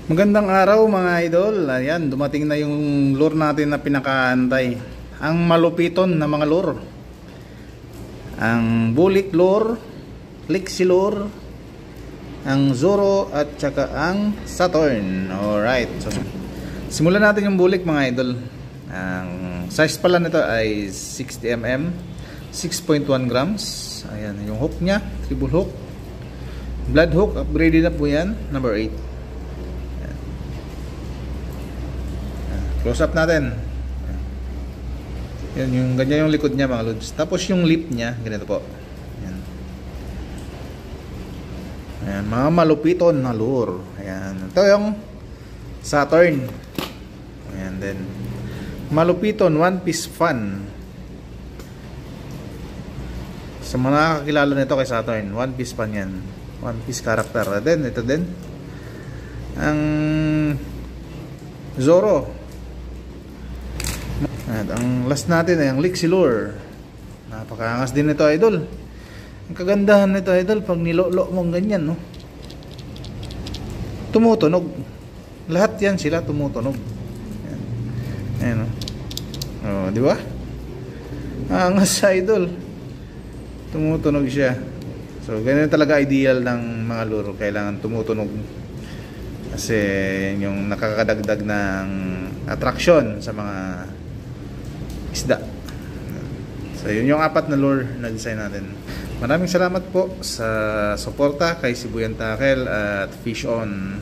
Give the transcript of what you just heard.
Magandang araw mga idol. Ayan, dumating na yung lure natin na pinakaantay. Ang malupiton na mga lure. Ang Bulik lure, Lixie lure, ang Zoro at saka ang Saturn. Alright. So, simulan natin yung Bulik mga idol. Ang size pala nito ay 60mm, 6.1 grams. Ayan, yung hook niya, triple hook. Blood hook, upgraded na po yan, number 8. Close up natin. Yan, yung ganyan yung likod niya mga lods. Tapos yung lip niya, ganito po. Ayan. Ayan, mga malupiton na lure. Ayan. Ito yung Saturn. Ayan din. Malupiton, one piece fun. Sa mga nakakilala nito kay Saturn, one piece fun yan. One piece character. Then, ito din. Ang Zoro. At ang last natin ay ang Lixie lure. Napakaangas din nito idol. Ang kagandahan nito idol, pag nilolo mong ganyan, no, tumutunog. Lahat yan sila tumutunog. Ayan. Ayan, no? Oh, di ba? Angas idol. Tumutunog siya. So ganyan talaga ideal ng mga lure. Kailangan tumutunog. Kasi yung nakakadagdag ng attraction sa mga isda. So yun yung apat na lure na design natin. Maraming salamat po sa suporta kay Sibuyan Tackle at Fish On.